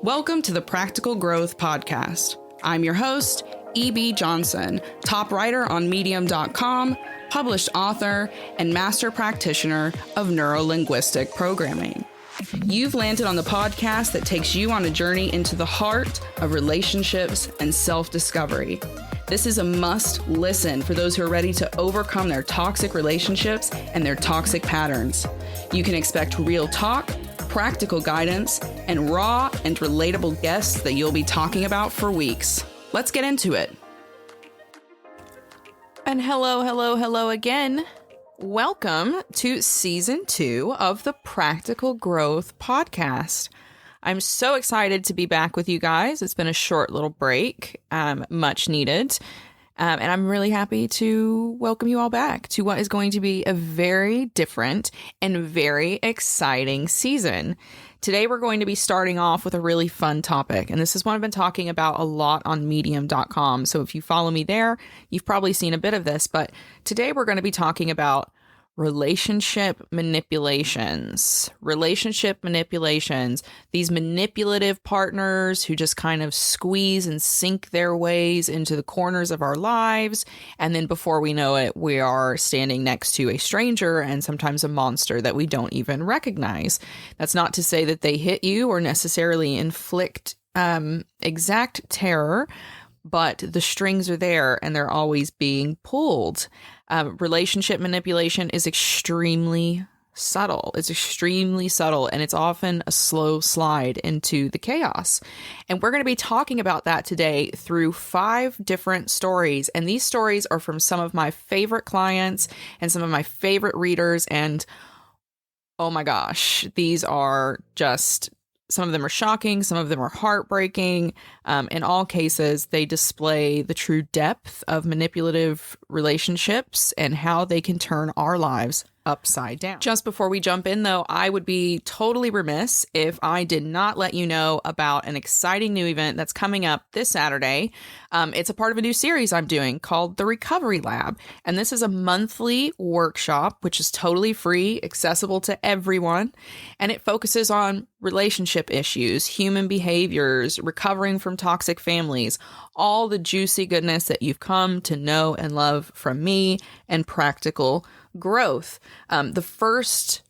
Welcome to the Practical Growth Podcast. I'm your host, E.B. Johnson, top writer on Medium.com, published author, and master practitioner of neuro-linguistic programming. You've landed on the podcast that takes you on a journey into the heart of relationships and self-discovery. This is a must listen for those who are ready to overcome their toxic relationships and their toxic patterns. You can expect real talk, practical guidance, and raw and relatable guests that you'll be talking about for weeks. Let's get into it. And hello again. Welcome to season 2 of the Practical Growth Podcast. I'm so excited to be back with you guys. It's been a short little break, much needed. And I'm really happy to welcome you all back to what is going to be a very different and very exciting season. Today, we're going to be starting off with a really fun topic. And this is one I've been talking about a lot on Medium.com. So if you follow me there, you've probably seen a bit of this. But today, we're going to be talking about relationship manipulations. These manipulative partners who just kind of squeeze and sink their ways into the corners of our lives. And then before we know it, we are standing next to a stranger and sometimes a monster that we don't even recognize. That's not to say that they hit you or necessarily inflict exact terror, but the strings are there and they're always being pulled. Relationship manipulation is extremely subtle. It's extremely subtle, and it's often a slow slide into the chaos. And we're going to be talking about that today through 5 different stories. And these stories are from some of my favorite clients and some of my favorite readers. And oh my gosh, these are just... some of them are shocking. Some of them are heartbreaking. In all cases, they display the true depth of manipulative relationships and how they can turn our lives upside down. Just before we jump in, though, I would be totally remiss if I did not let you know about an exciting new event that's coming up this Saturday. It's a part of a new series I'm doing called the Recovery Lab. And this is a monthly workshop, which is totally free, accessible to everyone. And it focuses on relationship issues, human behaviors, recovering from toxic families, all the juicy goodness that you've come to know and love from me, and practical growth. The first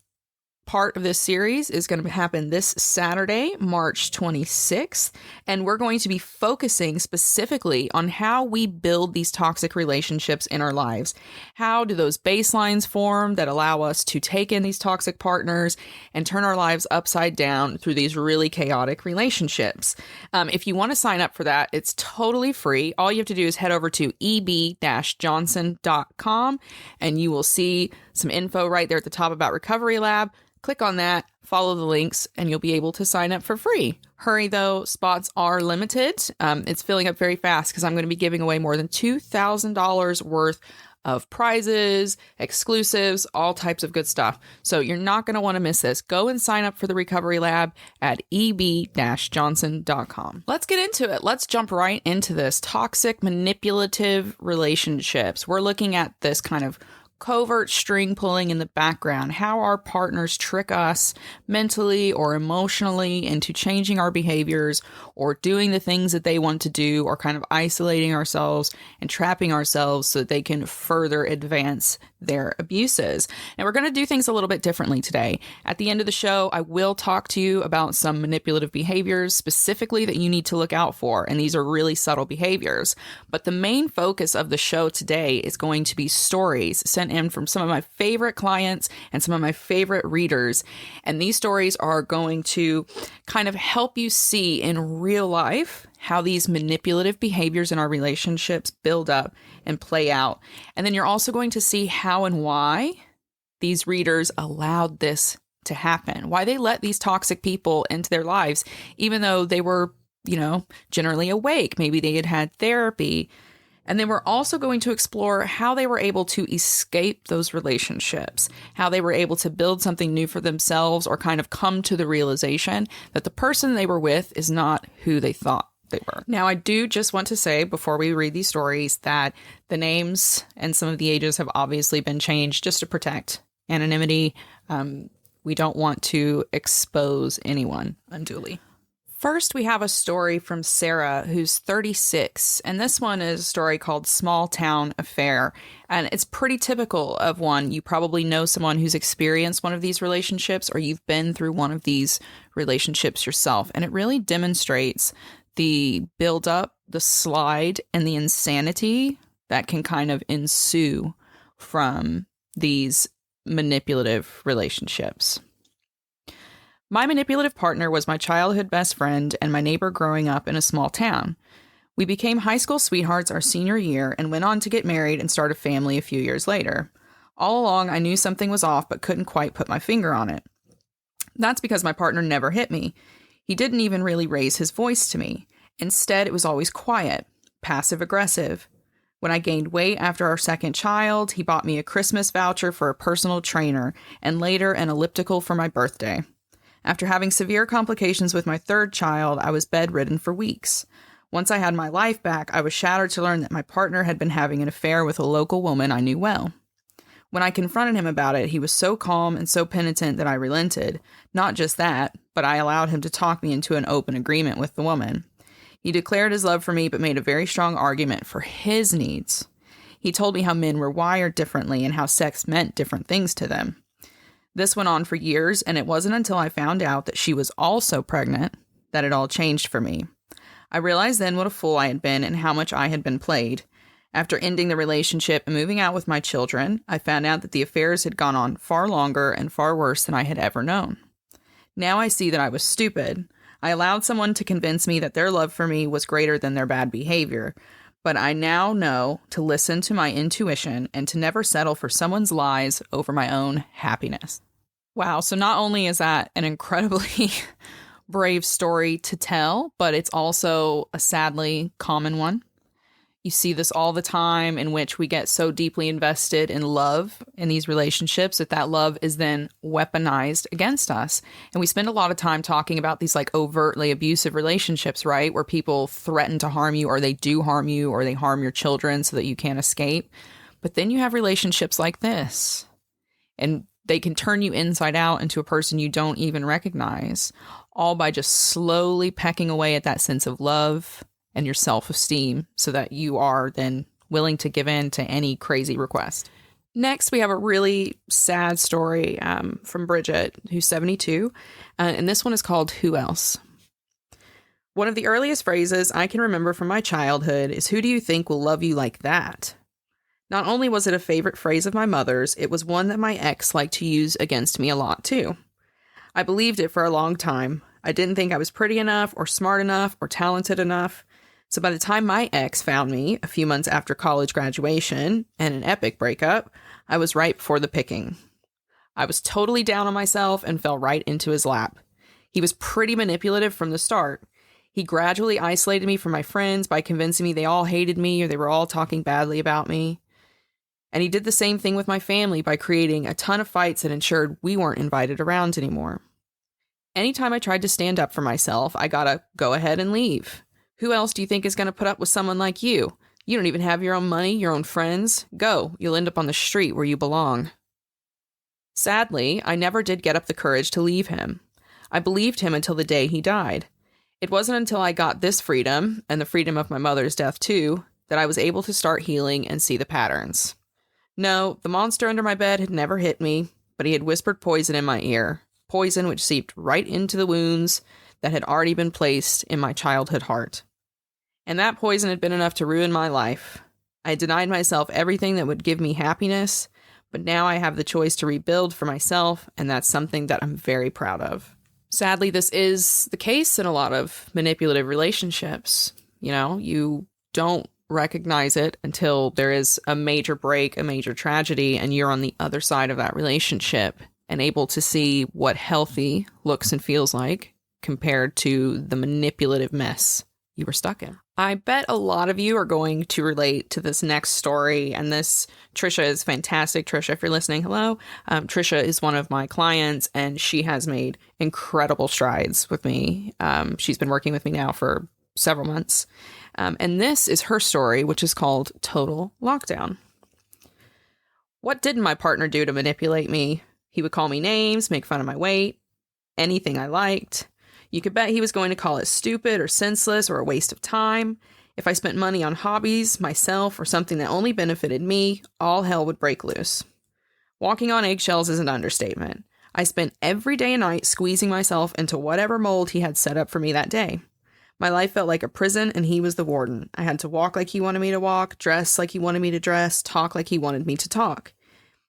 part of this series is going to happen this Saturday, March 26th, and we're going to be focusing specifically on how we build these toxic relationships in our lives. How do those baselines form that allow us to take in these toxic partners and turn our lives upside down through these really chaotic relationships? If you want to sign up for that, it's totally free. All you have to do is head over to eb-johnson.com and you will see some info right there at the top about Recovery Lab. Click on that, follow the links, and you'll be able to sign up for free. Hurry though, spots are limited. It's filling up very fast because I'm going to be giving away more than $2,000 worth of prizes, exclusives, all types of good stuff. So you're not going to want to miss this. Go and sign up for the Recovery Lab at eb-johnson.com. Let's get into it. Let's jump right into this. Toxic manipulative relationships. We're looking at this kind of covert string pulling in the background, how our partners trick us mentally or emotionally into changing our behaviors or doing the things that they want to do, or kind of isolating ourselves and trapping ourselves so that they can further advance their abuses. And we're going to do things a little bit differently today. At the end of the show, I will talk to you about some manipulative behaviors specifically that you need to look out for. And these are really subtle behaviors. But the main focus of the show today is going to be stories sent in from some of my favorite clients and some of my favorite readers. And these stories are going to kind of help you see in real life how these manipulative behaviors in our relationships build up and play out. And then you're also going to see how and why these readers allowed this to happen, why they let these toxic people into their lives, even though they were, generally awake. Maybe they had had therapy. And then we're also going to explore how they were able to escape those relationships, how they were able to build something new for themselves, or kind of come to the realization that the person they were with is not who they thought they were. Now, I do just want to say before we read these stories that the names and some of the ages have obviously been changed just to protect anonymity. We don't want to expose anyone unduly. First, we have a story from Sarah, who's 36, and this one is a story called Small Town Affair, and it's pretty typical of one. You probably know someone who's experienced one of these relationships, or you've been through one of these relationships yourself, and it really demonstrates the build-up, the slide, and the insanity that can kind of ensue from these manipulative relationships. My manipulative partner was my childhood best friend and my neighbor growing up in a small town. We became high school sweethearts our senior year and went on to get married and start a family a few years later. All along, I knew something was off but couldn't quite put my finger on it. That's because my partner never hit me. He didn't even really raise his voice to me. Instead, it was always quiet, passive-aggressive. When I gained weight after our second child, he bought me a Christmas voucher for a personal trainer and later an elliptical for my birthday. After having severe complications with my third child, I was bedridden for weeks. Once I had my life back, I was shattered to learn that my partner had been having an affair with a local woman I knew well. When I confronted him about it, he was so calm and so penitent that I relented. Not just that, but I allowed him to talk me into an open agreement with the woman. He declared his love for me, but made a very strong argument for his needs. He told me how men were wired differently and how sex meant different things to them. This went on for years, and it wasn't until I found out that she was also pregnant that it all changed for me. I realized then what a fool I had been and how much I had been played. After ending the relationship and moving out with my children, I found out that the affairs had gone on far longer and far worse than I had ever known. Now I see that I was stupid. I allowed someone to convince me that their love for me was greater than their bad behavior, but I now know to listen to my intuition and to never settle for someone's lies over my own happiness. Wow, so not only is that an incredibly brave story to tell, but it's also a sadly common one. You see this all the time, in which we get so deeply invested in love in these relationships that love is then weaponized against us. And we spend a lot of time talking about these like overtly abusive relationships, right? Where people threaten to harm you, or they do harm you, or they harm your children so that you can't escape. But then you have relationships like this, and they can turn you inside out into a person you don't even recognize, all by just slowly pecking away at that sense of love and your self-esteem, so that you are then willing to give in to any crazy request. Next, we have a really sad story from Bridget, who's 72, and this one is called Who Else? One of the earliest phrases I can remember from my childhood is, "Who do you think will love you like that?" Not only was it a favorite phrase of my mother's, it was one that my ex liked to use against me a lot too. I believed it for a long time. I didn't think I was pretty enough or smart enough or talented enough. So by the time my ex found me a few months after college graduation and an epic breakup, I was ripe for the picking. I was totally down on myself and fell right into his lap. He was pretty manipulative from the start. He gradually isolated me from my friends by convincing me they all hated me or they were all talking badly about me. And he did the same thing with my family by creating a ton of fights that ensured we weren't invited around anymore. Anytime I tried to stand up for myself, I got to go ahead and leave. Who else do you think is going to put up with someone like you? You don't even have your own money, your own friends. Go, you'll end up on the street where you belong. Sadly, I never did get up the courage to leave him. I believed him until the day he died. It wasn't until I got this freedom, and the freedom of my mother's death too, that I was able to start healing and see the patterns. No, the monster under my bed had never hit me, but he had whispered poison in my ear. Poison which seeped right into the wounds that had already been placed in my childhood heart. And that poison had been enough to ruin my life. I had denied myself everything that would give me happiness, but now I have the choice to rebuild for myself, and that's something that I'm very proud of. Sadly, this is the case in a lot of manipulative relationships. You know, you don't recognize it until there is a major break, a major tragedy, and you're on the other side of that relationship and able to see what healthy looks and feels like compared to the manipulative mess you were stuck in. I bet a lot of you are going to relate to this next story, and this, Trisha is fantastic. Trisha, if you're listening, hello. Trisha is one of my clients, and she has made incredible strides with me. She's been working with me now for several months, and this is her story, which is called Total Lockdown. What didn't my partner do to manipulate me? He would call me names, make fun of my weight, anything I liked. You could bet he was going to call it stupid or senseless or a waste of time. If I spent money on hobbies, myself, or something that only benefited me, all hell would break loose. Walking on eggshells is an understatement. I spent every day and night squeezing myself into whatever mold he had set up for me that day. My life felt like a prison, and he was the warden. I had to walk like he wanted me to walk, dress like he wanted me to dress, talk like he wanted me to talk.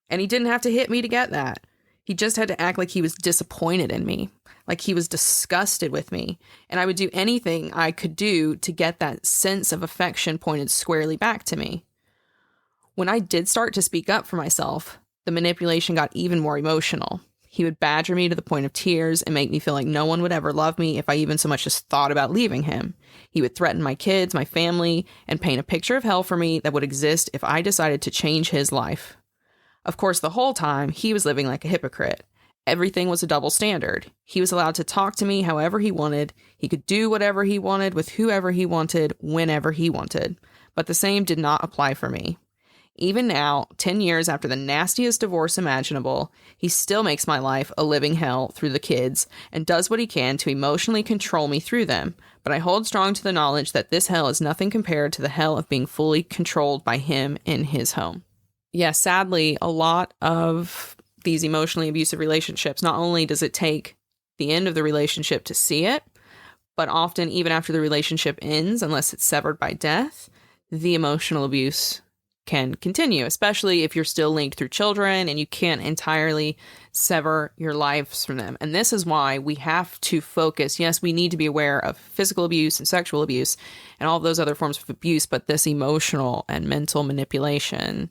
And he didn't have to hit me to get that. He just had to act like he was disappointed in me, like he was disgusted with me, and I would do anything I could do to get that sense of affection pointed squarely back to me. When I did start to speak up for myself, the manipulation got even more emotional. He would badger me to the point of tears and make me feel like no one would ever love me if I even so much as thought about leaving him. He would threaten my kids, my family, and paint a picture of hell for me that would exist if I decided to change his life. Of course, the whole time, he was living like a hypocrite. Everything was a double standard. He was allowed to talk to me however he wanted. He could do whatever he wanted with whoever he wanted, whenever he wanted. But the same did not apply for me. Even now, 10 years after the nastiest divorce imaginable, he still makes my life a living hell through the kids and does what he can to emotionally control me through them. But I hold strong to the knowledge that this hell is nothing compared to the hell of being fully controlled by him in his home. Yes, sadly, a lot of these emotionally abusive relationships, not only does it take the end of the relationship to see it, but often even after the relationship ends, unless it's severed by death, the emotional abuse can continue, especially if you're still linked through children and you can't entirely sever your lives from them. And this is why we have to focus. Yes, we need to be aware of physical abuse and sexual abuse and all those other forms of abuse, but this emotional and mental manipulation,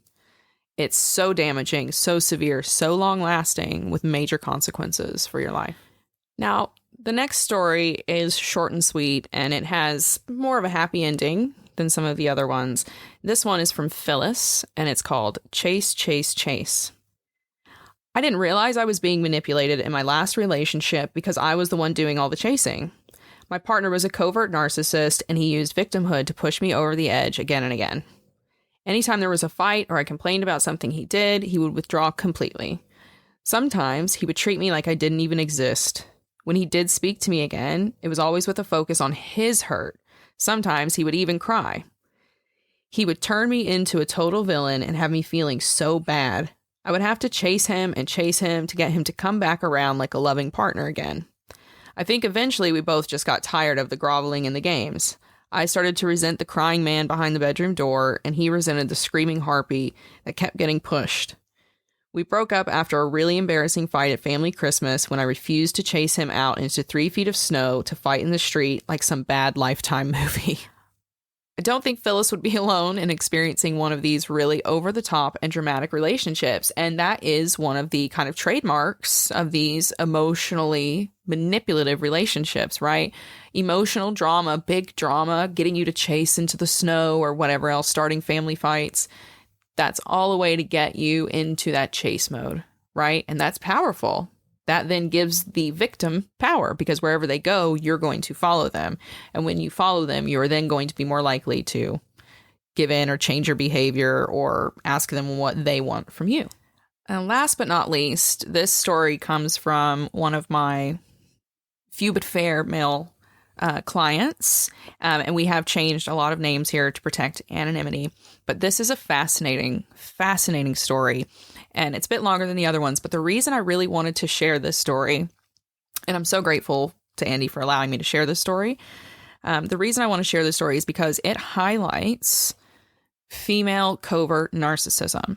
it's so damaging, so severe, so long-lasting with major consequences for your life. Now, the next story is short and sweet, and it has more of a happy ending than some of the other ones. This one is from Phyllis, and it's called Chase, Chase, Chase. I didn't realize I was being manipulated in my last relationship because I was the one doing all the chasing. My partner was a covert narcissist, and he used victimhood to push me over the edge again and again. Anytime there was a fight or I complained about something he did, he would withdraw completely. Sometimes he would treat me like I didn't even exist. When he did speak to me again, it was always with a focus on his hurt. Sometimes he would even cry. He would turn me into a total villain and have me feeling so bad. I would have to chase him to get him to come back around like a loving partner again. I think eventually we both just got tired of the groveling in the games. I started to resent the crying man behind the bedroom door, and he resented the screaming harpy that kept getting pushed. We broke up after a really embarrassing fight at family Christmas when I refused to chase him out into 3 feet of snow to fight in the street like some bad Lifetime movie. I don't think Phyllis would be alone in experiencing one of these really over-the-top and dramatic relationships, and that is one of the kind of trademarks of these emotionally manipulative relationships, right? Emotional drama, big drama, getting you to chase into the snow or whatever else, starting family fights. That's all a way to get you into that chase mode, right? And that's powerful. That then gives the victim power because wherever they go, you're going to follow them. And when you follow them, you're then going to be more likely to give in or change your behavior or ask them what they want from you. And last but not least, this story comes from one of my few but fair male clients, and we have changed a lot of names here to protect anonymity, but this is a fascinating story, and it's a bit longer than the other ones, but the reason I really wanted to share this story, and I'm so grateful to Andy for allowing me to share this story, the reason I want to share this story is because it highlights female covert narcissism.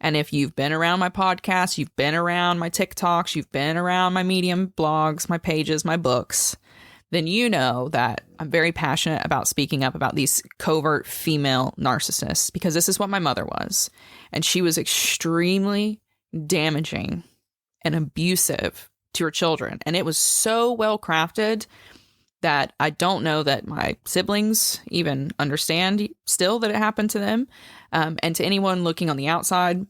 And if you've been around my podcast, you've been around my TikToks, you've been around my Medium blogs, my pages, my books, then you know that I'm very passionate about speaking up about these covert female narcissists because this is what my mother was. And she was extremely damaging and abusive to her children. And it was so well crafted that I don't know that my siblings even understand still that it happened to them. And to anyone looking on the outside,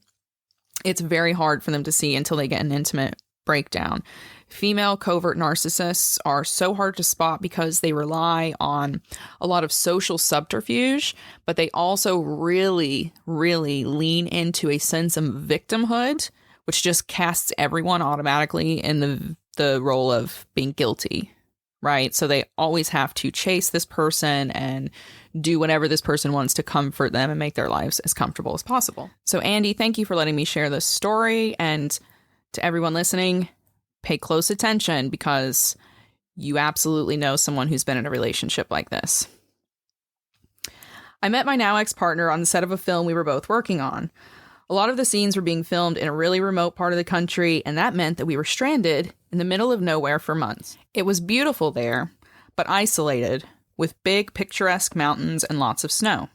it's very hard for them to see until they get an intimate breakdown. Female covert narcissists are so hard to spot because they rely on a lot of social subterfuge, but they also really, really lean into a sense of victimhood, which just casts everyone automatically in the role of being guilty, right? So they always have to chase this person and do whatever this person wants to comfort them and make their lives as comfortable as possible. So Andy, thank you for letting me share this story. And to everyone listening, pay close attention because you absolutely know someone who's been in a relationship like this. I met my now ex-partner on the set of a film we were both working on. A lot of the scenes were being filmed in a really remote part of the country, and that meant that we were stranded in the middle of nowhere for months. It was beautiful there, but isolated, with big, picturesque mountains and lots of snow.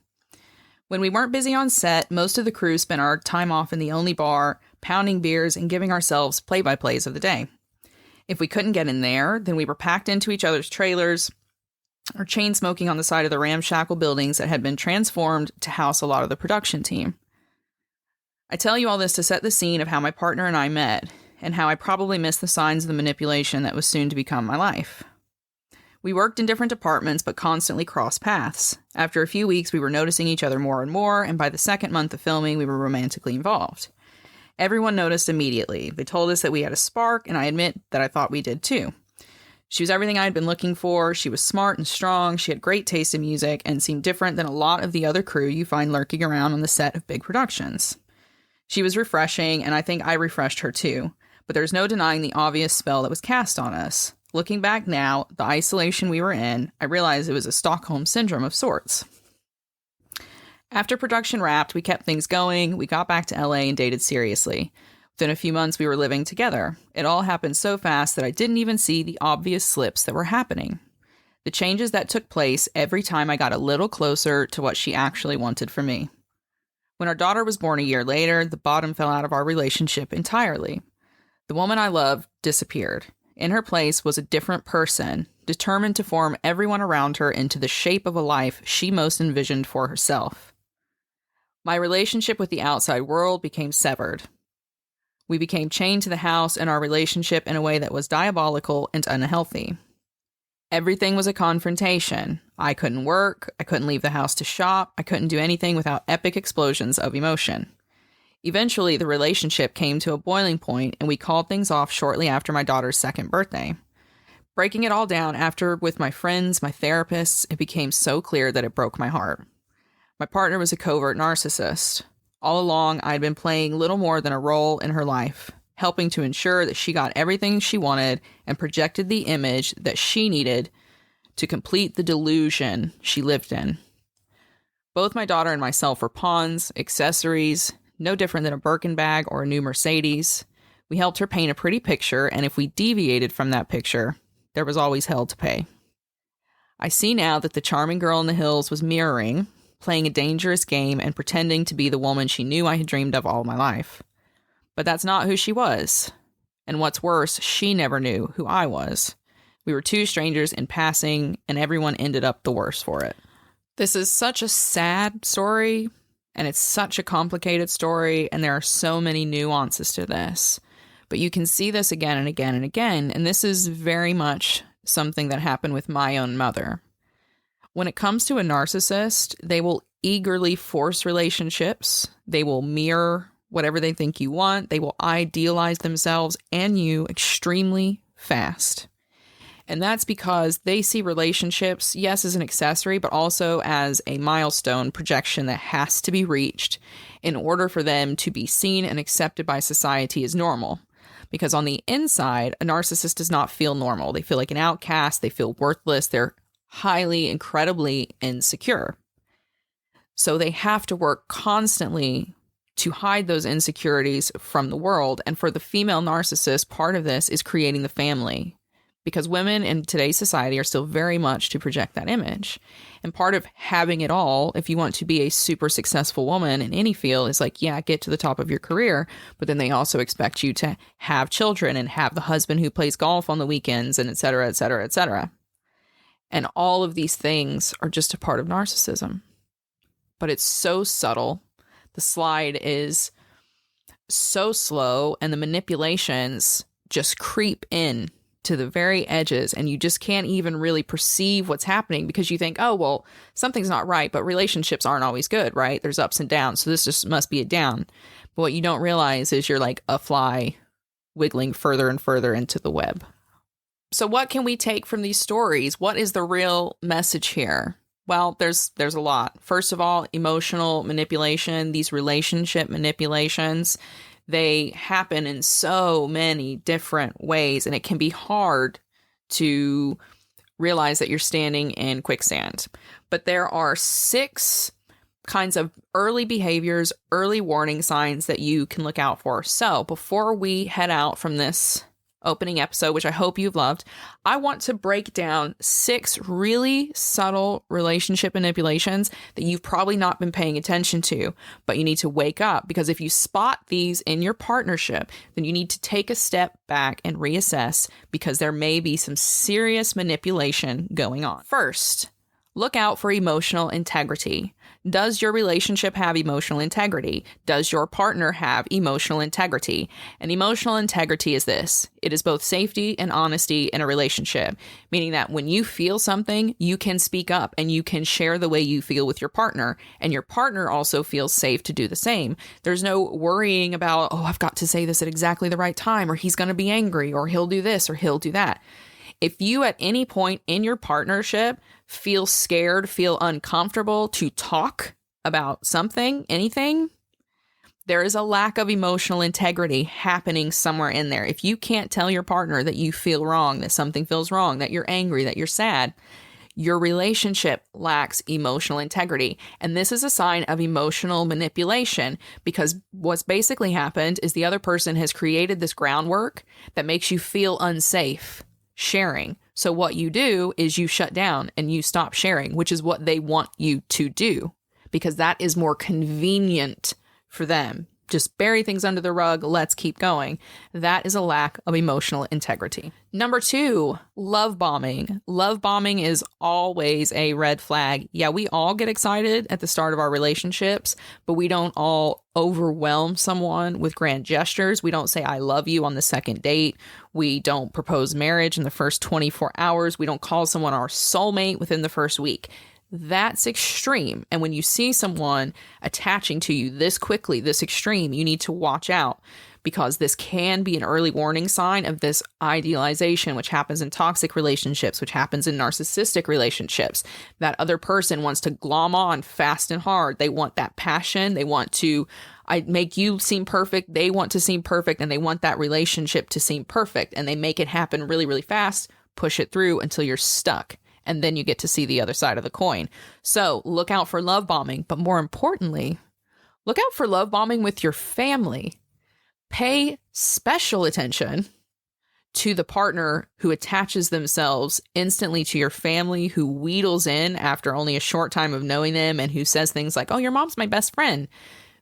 When we weren't busy on set, most of the crew spent our time off in the only bar, pounding beers and giving ourselves play-by-plays of the day. If we couldn't get in there, then we were packed into each other's trailers, or chain smoking on the side of the ramshackle buildings that had been transformed to house a lot of the production team. I tell you all this to set the scene of how my partner and I met, and how I probably missed the signs of the manipulation that was soon to become my life. We worked in different departments, but constantly crossed paths. After a few weeks, we were noticing each other more and more, and by the second month of filming, we were romantically involved. Everyone noticed immediately. They told us that we had a spark, and I admit that I thought we did too. She was everything I had been looking for. She was smart and strong. She had great taste in music and seemed different than a lot of the other crew you find lurking around on the set of big productions. She was refreshing, and I think I refreshed her too. But there's no denying the obvious spell that was cast on us. Looking back now, the isolation we were in, I realized it was a Stockholm syndrome of sorts. After production wrapped, we kept things going. We got back to LA and dated seriously. Within a few months, we were living together. It all happened so fast that I didn't even see the obvious slips that were happening. The changes that took place every time I got a little closer to what she actually wanted from me. When our daughter was born a year later, the bottom fell out of our relationship entirely. The woman I loved disappeared. In her place was a different person, determined to form everyone around her into the shape of a life she most envisioned for herself. My relationship with the outside world became severed. We became chained to the house and our relationship in a way that was diabolical and unhealthy. Everything was a confrontation. I couldn't work, I couldn't leave the house to shop, I couldn't do anything without epic explosions of emotion. Eventually, the relationship came to a boiling point, and we called things off shortly after my daughter's second birthday. Breaking it all down after with my friends, my therapists, it became so clear that it broke my heart. My partner was a covert narcissist. All along, I'd been playing little more than a role in her life, helping to ensure that she got everything she wanted and projected the image that she needed to complete the delusion she lived in. Both my daughter and myself were pawns, accessories, no different than a Birkin bag or a new Mercedes. We helped her paint a pretty picture, and if we deviated from that picture, there was always hell to pay. I see now that the charming girl in the hills was mirroring, playing a dangerous game and pretending to be the woman she knew I had dreamed of all my life. But that's not who she was. And what's worse, she never knew who I was. We were two strangers in passing, and everyone ended up the worse for it. This is such a sad story, and it's such a complicated story, and there are so many nuances to this. But you can see this again and again and again, and this is very much something that happened with my own mother. When it comes to a narcissist, they will eagerly force relationships. They will mirror whatever they think you want. They will idealize themselves and you extremely fast. And that's because they see relationships, yes, as an accessory, but also as a milestone projection that has to be reached in order for them to be seen and accepted by society as normal. Because on the inside, a narcissist does not feel normal. They feel like an outcast. They feel worthless. They're highly, incredibly insecure. So they have to work constantly to hide those insecurities from the world. And for the female narcissist, part of this is creating the family. Because women in today's society are still very much to project that image. And part of having it all, if you want to be a super successful woman in any field, is like, yeah, get to the top of your career. But then they also expect you to have children and have the husband who plays golf on the weekends and et cetera, et cetera, et cetera. And all of these things are just a part of narcissism. But it's so subtle. The slide is so slow, and the manipulations just creep in to the very edges, and you just can't even really perceive what's happening because you think, oh, well, something's not right, but relationships aren't always good, right? There's ups and downs, so this just must be a down. But what you don't realize is you're like a fly wiggling further and further into the web. So what can we take from these stories? What is the real message here? Well, there's a lot. First of all, emotional manipulation, these relationship manipulations, they happen in so many different ways, and it can be hard to realize that you're standing in quicksand. But there are 6 kinds of early behaviors, early warning signs that you can look out for. So before we head out from this opening episode, which I hope you've loved, I want to break down 6 really subtle relationship manipulations that you've probably not been paying attention to, but you need to wake up, because if you spot these in your partnership, then you need to take a step back and reassess, because there may be some serious manipulation going on. First, look out for emotional integrity. Does your relationship have emotional integrity? Does your partner have emotional integrity? And emotional integrity is this. It is both safety and honesty in a relationship, meaning that when you feel something, you can speak up and you can share the way you feel with your partner, and your partner also feels safe to do the same. There's no worrying about, oh, I've got to say this at exactly the right time, or he's going to be angry, or he'll do this, or he'll do that. If you at any point in your partnership feel scared, feel uncomfortable to talk about something, anything, there is a lack of emotional integrity happening somewhere in there. If you can't tell your partner that you feel wrong, that something feels wrong, that you're angry, that you're sad, your relationship lacks emotional integrity. And this is a sign of emotional manipulation, because what's basically happened is the other person has created this groundwork that makes you feel unsafe sharing. So what you do is you shut down and you stop sharing, which is what they want you to do, because that is more convenient for them. Just bury things under the rug. Let's keep going. That is a lack of emotional integrity. Number 2, love bombing. Love bombing is always a red flag. Yeah, we all get excited at the start of our relationships, but we don't all overwhelm someone with grand gestures. We don't say, I love you on the second date. We don't propose marriage in the first 24 hours. We don't call someone our soulmate within the first week. That's extreme. And when you see someone attaching to you this quickly, this extreme, you need to watch out, because this can be an early warning sign of this idealization, which happens in toxic relationships, which happens in narcissistic relationships. That other person wants to glom on fast and hard. They want that passion. They want to make you seem perfect. They want to seem perfect, and they want that relationship to seem perfect. And they make it happen really, really fast, push it through until you're stuck. And then you get to see the other side of the coin. So look out for love bombing. But more importantly, look out for love bombing with your family. Pay special attention to the partner who attaches themselves instantly to your family, who wheedles in after only a short time of knowing them, and who says things like, oh, your mom's my best friend.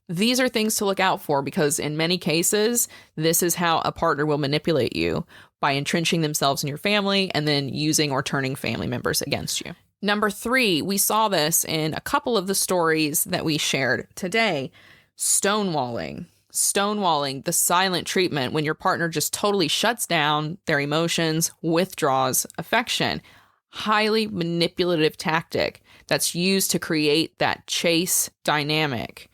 These are things to look out for, because in many cases, this is how a partner will manipulate you, by entrenching themselves in your family and then using or turning family members against you. Number 3, we saw this in a couple of the stories that we shared today. Stonewalling. Stonewalling, the silent treatment, when your partner just totally shuts down their emotions, withdraws affection. Highly manipulative tactic that's used to create that chase dynamic.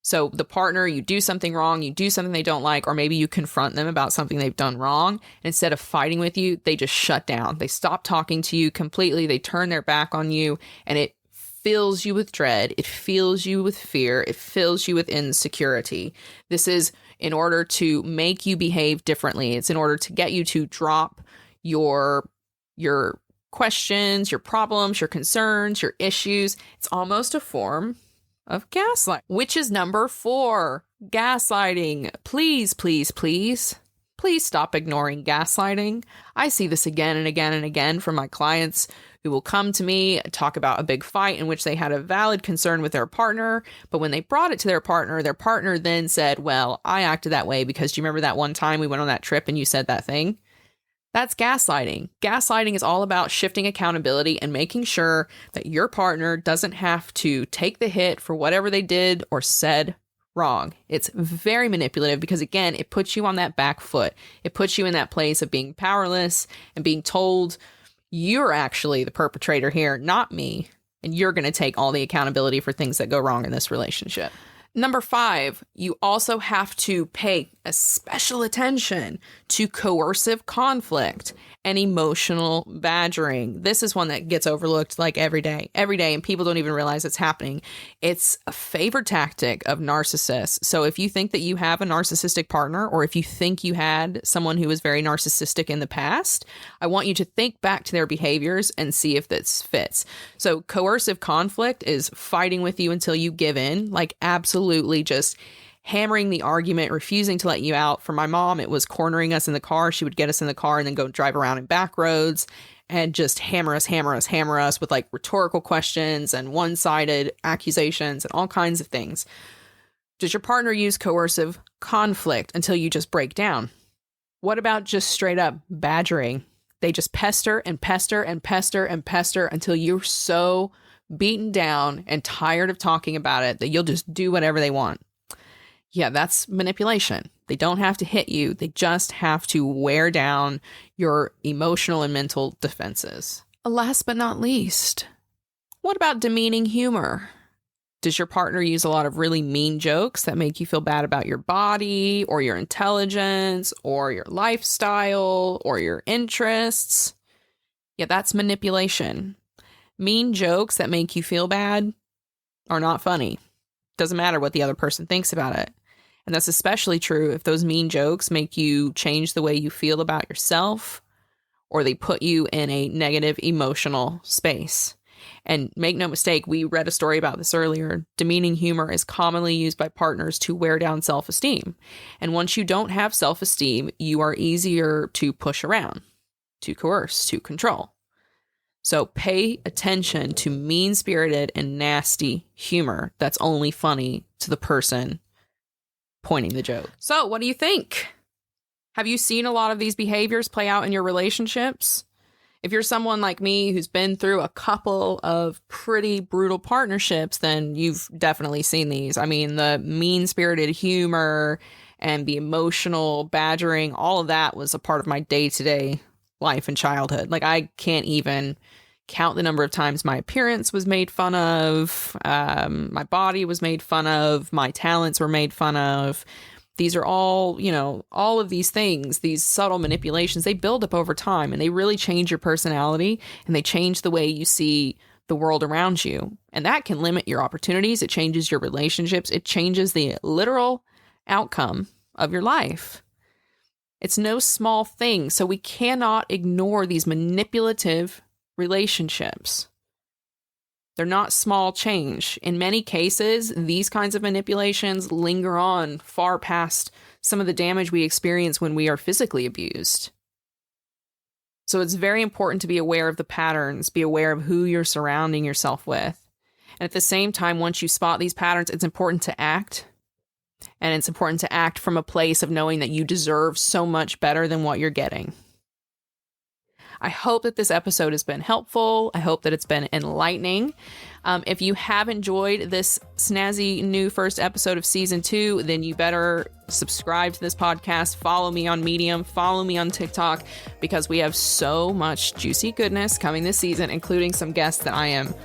So the partner, you do something wrong, you do something they don't like, or maybe you confront them about something they've done wrong. And instead of fighting with you, they just shut down. They stop talking to you completely. They turn their back on you, and it fills you with dread. It fills you with fear. It fills you with insecurity. This is in order to make you behave differently. It's in order to get you to drop your questions, your problems, your concerns, your issues. It's almost a form of gaslight, which is number 4, gaslighting. Please, please, please, please stop ignoring gaslighting. I see this again and again and again from my clients who will come to me, talk about a big fight in which they had a valid concern with their partner. But when they brought it to their partner then said, well, I acted that way because do you remember that one time we went on that trip and you said that thing? That's gaslighting. Gaslighting is all about shifting accountability and making sure that your partner doesn't have to take the hit for whatever they did or said wrong. It's very manipulative because, again, it puts you on that back foot. It puts you in that place of being powerless and being told you're actually the perpetrator here, not me. And you're going to take all the accountability for things that go wrong in this relationship. Number 5, you also have to pay a special attention to coercive conflict and emotional badgering. This is one that gets overlooked like every day, and people don't even realize it's happening. It's a favorite tactic of narcissists. So if you think that you have a narcissistic partner, or if you think you had someone who was very narcissistic in the past, I want you to think back to their behaviors and see if this fits. So coercive conflict is fighting with you until you give in, like absolutely just hammering the argument, refusing to let you out. For my mom, it was cornering us in the car. She would get us in the car and then go drive around in back roads and just hammer us with like rhetorical questions and one-sided accusations and all kinds of things. Does your partner use coercive conflict until you just break down? What about just straight up badgering? They just pester and pester and pester and pester until you're so beaten down and tired of talking about it that you'll just do whatever they want. Yeah, that's manipulation. They don't have to hit you. They just have to wear down your emotional and mental defenses. Last but not least, what about demeaning humor? Does your partner use a lot of really mean jokes that make you feel bad about your body or your intelligence or your lifestyle or your interests? Yeah, that's manipulation. Mean jokes that make you feel bad are not funny. Doesn't matter what the other person thinks about it. And that's especially true if those mean jokes make you change the way you feel about yourself, or they put you in a negative emotional space. And make no mistake, we read a story about this earlier. Demeaning humor is commonly used by partners to wear down self-esteem. And once you don't have self-esteem, you are easier to push around, to coerce, to control. So pay attention to mean-spirited and nasty humor that's only funny to the person pointing the joke. So what do you think? Have you seen a lot of these behaviors play out in your relationships? If you're someone like me who's been through a couple of pretty brutal partnerships, then you've definitely seen these. I mean, the mean-spirited humor and the emotional badgering, all of that was a part of my day-to-day life and childhood. Like, I can't even count the number of times my appearance was made fun of, my body was made fun of, my talents were made fun of. These are all, all of these things, these subtle manipulations, they build up over time and they really change your personality and they change the way you see the world around you. And that can limit your opportunities. It changes your relationships. It changes the literal outcome of your life. It's no small thing. So we cannot ignore these manipulative relationships. They're not small change. In many cases, these kinds of manipulations linger on far past some of the damage we experience when we are physically abused. So it's very important to be aware of the patterns, be aware of who you're surrounding yourself with. And at the same time, once you spot these patterns, it's important to act. And it's important to act from a place of knowing that you deserve so much better than what you're getting. I hope that this episode has been helpful. I hope that it's been enlightening. If you have enjoyed this snazzy new first episode of season 2, then you better subscribe to this podcast. Follow me on Medium. Follow me on TikTok, because we have so much juicy goodness coming this season, including some guests that I am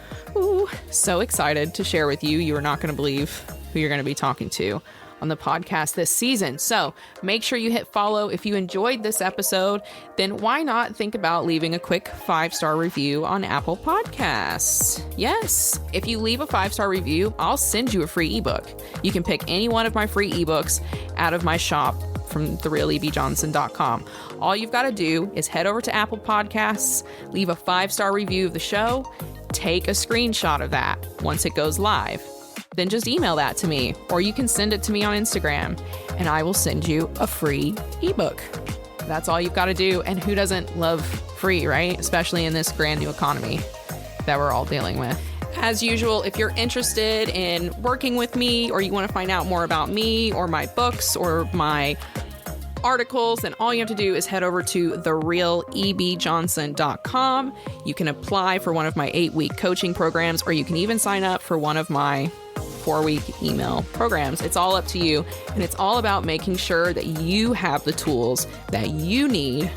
so excited to share with you. You are not going to believe who you're going to be talking to on the podcast this season. So make sure you hit follow. If you enjoyed this episode, then why not think about leaving a quick 5-star review on Apple Podcasts? Yes, if you leave a 5-star review, I'll send you a free ebook. You can pick any one of my free ebooks out of my shop from therealebjohnson.com. All you've got to do is head over to Apple Podcasts, leave a 5-star review of the show, take a screenshot of that once it goes live. Then just email that to me, or you can send it to me on Instagram, and I will send you a free ebook. That's all you've got to do. And who doesn't love free, right? Especially in this brand new economy that we're all dealing with. As usual, if you're interested in working with me, or you want to find out more about me or my books or my articles, then all you have to do is head over to therealebjohnson.com. You can apply for one of my 8-week coaching programs, or you can even sign up for one of my 4-week email programs. It's all up to you. And it's all about making sure that you have the tools that you need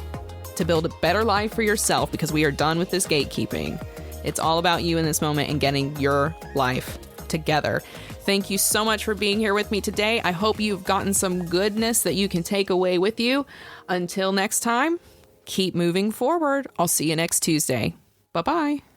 to build a better life for yourself, because we are done with this gatekeeping. It's all about you in this moment and getting your life together. Thank you so much for being here with me today. I hope you've gotten some goodness that you can take away with you. Until next time, keep moving forward. I'll see you next Tuesday. Bye-bye.